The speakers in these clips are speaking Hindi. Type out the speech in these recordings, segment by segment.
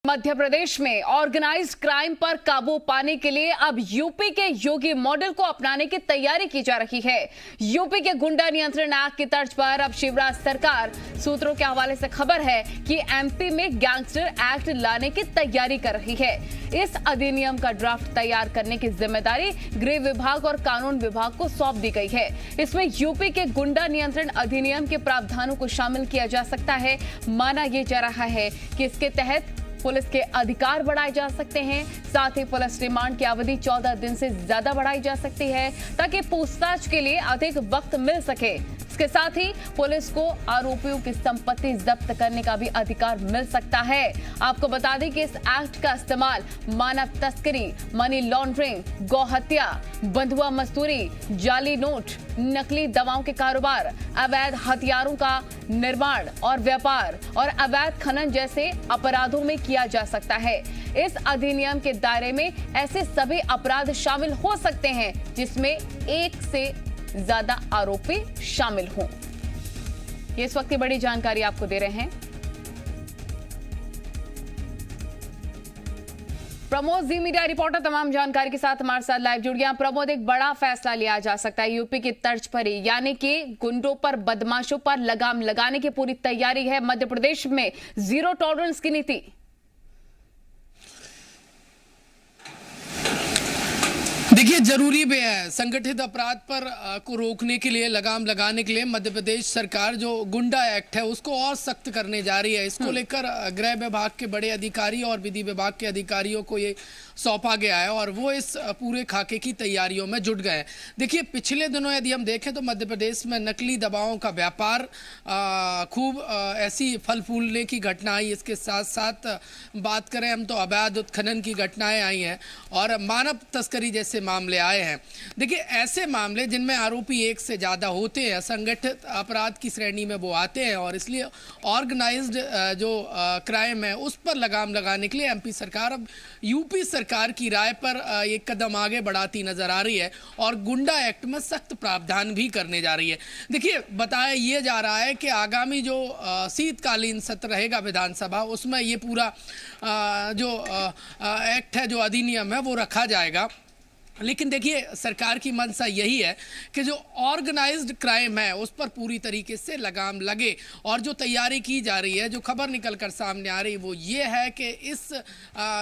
मध्य प्रदेश में ऑर्गेनाइज्ड क्राइम पर काबू पाने के लिए अब यूपी के योगी मॉडल को अपनाने की तैयारी की जा रही है। यूपी के गुंडा नियंत्रण एक्ट की तर्ज पर अब शिवराज सरकार, सूत्रों के हवाले से खबर है कि एमपी में गैंगस्टर एक्ट लाने की तैयारी कर रही है। इस अधिनियम का ड्राफ्ट तैयार करने की जिम्मेदारी गृह विभाग और कानून विभाग को सौंप दी गई है। इसमें यूपी के गुंडा नियंत्रण अधिनियम के प्रावधानों को शामिल किया जा सकता है। माना यह जा रहा है कि इसके तहत पुलिस के अधिकार बढ़ाए जा सकते हैं। साथ ही पुलिस रिमांड की अवधि 14 दिन से ज्यादा बढ़ाई जा सकती है ताकि पूछताछ के लिए अधिक वक्त मिल सके। इसके साथ ही पुलिस को आरोपियों की संपत्ति जब्त करने का भी अधिकार मिल सकता है। आपको बता दें कि इस एक्ट का इस्तेमाल मानव तस्करी, मनी लॉन्ड्रिंग, गौ हत्या, बंधुआ मजदूरी, जाली नोट, नकली दवाओं के कारोबार, अवैध हथियारों का निर्माण और व्यापार और अवैध खनन जैसे अपराधों में किया जा सकता है। इस अधिनियम के दायरे में ऐसे सभी अपराध शामिल हो सकते हैं जिसमें एक से ज्यादा आरोपी शामिल हों। ये इस वक्त की बड़ी जानकारी आपको दे रहे हैं प्रमोद, जी मीडिया रिपोर्टर। तमाम जानकारी के साथ हमारे साथ लाइव जुड़ गया। प्रमोद, एक बड़ा फैसला लिया जा सकता है यूपी की तर्ज पर ही, यानी कि गुंडों पर, बदमाशों पर लगाम लगाने की पूरी तैयारी है। मध्य प्रदेश में जीरो टॉलरेंस की नीति। देखिए, जरूरी भी है संगठित अपराध पर को रोकने के लिए, लगाम लगाने के लिए मध्य प्रदेश सरकार जो गुंडा एक्ट है उसको और सख्त करने जा रही है। इसको लेकर गृह विभाग के बड़े अधिकारी और विधि विभाग के अधिकारियों को ये सौंपा गया है और वो इस पूरे खाके की तैयारियों में जुट गए हैं। देखिए, पिछले दिनों यदि हम देखें तो मध्य प्रदेश में नकली दवाओं का व्यापार खूब ऐसी फल फूलने की घटना आई। इसके साथ साथ बात करें हम तो अवैध उत्खनन की घटनाएं आई हैं और मानव तस्करी जैसे मामले आए हैं। देखिए, ऐसे मामले जिनमें आरोपी एक से ज़्यादा होते हैं, संगठित अपराध की श्रेणी में वो आते हैं और इसलिए ऑर्गेनाइज्ड जो क्राइम है उस पर लगाम लगाने के लिए एमपी सरकार अब यूपी सरकार की राय पर एक कदम आगे बढ़ाती नजर आ रही है और गुंडा एक्ट में सख्त प्रावधान भी करने जा रही है। देखिए, बताया ये जा रहा है कि आगामी जो शीतकालीन सत्र रहेगा विधानसभा, उसमें ये पूरा जो एक्ट है, जो अधिनियम है, वो रखा जाएगा। लेकिन देखिए, सरकार की मंशा यही है कि जो ऑर्गेनाइज्ड क्राइम है उस पर पूरी तरीके से लगाम लगे और जो तैयारी की जा रही है, जो खबर निकलकर सामने आ रही है, वो ये है कि इस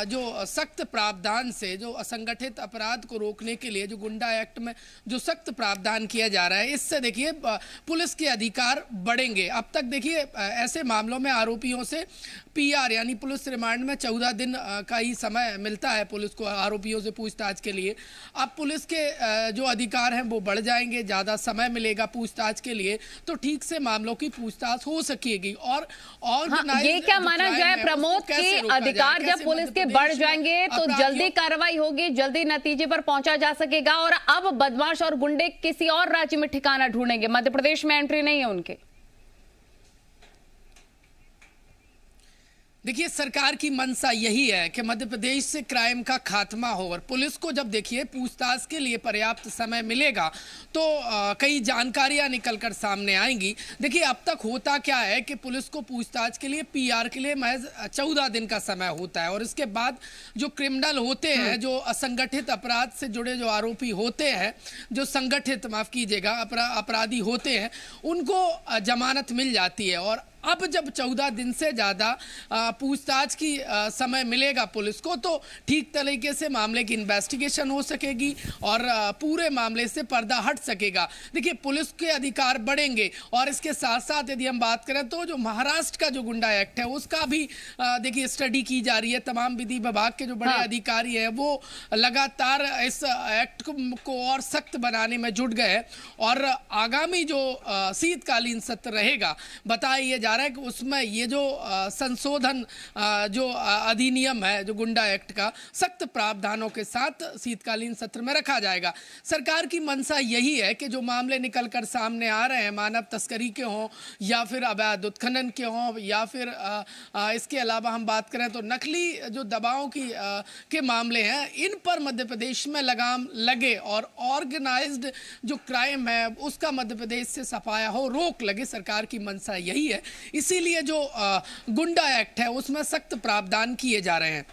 जो सख्त प्रावधान से जो असंगठित अपराध को रोकने के लिए जो गुंडा एक्ट में जो सख्त प्रावधान किया जा रहा है, इससे देखिए पुलिस के अधिकार बढ़ेंगे। अब तक देखिए ऐसे मामलों में आरोपियों से पीआर यानी पुलिस रिमांड में 14 दिन का ही समय मिलता है पुलिस को आरोपियों से पूछताछ के लिए। अब पुलिस के जो अधिकार हैं वो बढ़ जाएंगे, ज़्यादा समय मिलेगा पूछताछ के लिए, तो ठीक से मामलों की पूछताछ हो सकेगी। और ये क्या माना जाए प्रमोद के अधिकार जब पुलिस के बढ़ जाएंगे तो जल्दी कार्रवाई होगी, जल्दी नतीजे पर पहुंचा जा सकेगा और अब बदमाश और गुंडे किसी और राज्य में ठिकाना ढूंढेंगे, मध्य प्रदेश में एंट्री नहीं है उनके। देखिए, सरकार की मंशा यही है कि मध्य प्रदेश से क्राइम का खात्मा हो और पुलिस को जब देखिए पूछताछ के लिए पर्याप्त समय मिलेगा तो कई जानकारियां निकलकर सामने आएंगी। देखिए, अब तक होता क्या है कि पुलिस को पूछताछ के लिए, पीआर के लिए महज 14 दिन का समय होता है और इसके बाद जो क्रिमिनल होते हैं, जो असंगठित अपराध से जुड़े जो आरोपी होते हैं, जो संगठित, माफ कीजिएगा, अपराधी होते हैं, उनको जमानत मिल जाती है। और अब जब 14 दिन से ज़्यादा पूछताछ की समय मिलेगा पुलिस को तो ठीक तरीके से मामले की इन्वेस्टिगेशन हो सकेगी और पूरे मामले से पर्दा हट सकेगा। देखिए, पुलिस के अधिकार बढ़ेंगे और इसके साथ साथ यदि हम बात करें तो जो महाराष्ट्र का जो गुंडा एक्ट है उसका भी देखिए स्टडी की जा रही है। तमाम विधि विभाग के जो बड़े अधिकारी हैं वो लगातार इस एक्ट को और सख्त बनाने में जुट गए और आगामी जो शीतकालीन सत्र रहेगा, बताया जा रहा है कि उसमें ये जो संशोधन जो अधिनियम है, जो गुंडा एक्ट का, सख्त प्रावधानों के साथ शीतकालीन सत्र में रखा जाएगा। सरकार की मंशा यही है कि जो मामले निकलकर सामने आ रहे हैं, मानव तस्करी के हों या फिर अवैध उत्खनन के हों या फिर इसके अलावा हम बात करें तो नकली जो दवाओं की के मामले हैं, इन पर मध्य प्रदेश में लगाम लगे और ऑर्गेनाइज्ड जो क्राइम है उसका मध्य प्रदेश से सफाया हो, रोक लगे। सरकार की मंशा यही है इसीलिए जो गुंडा एक्ट है उसमें सख्त प्रावधान किए जा रहे हैं।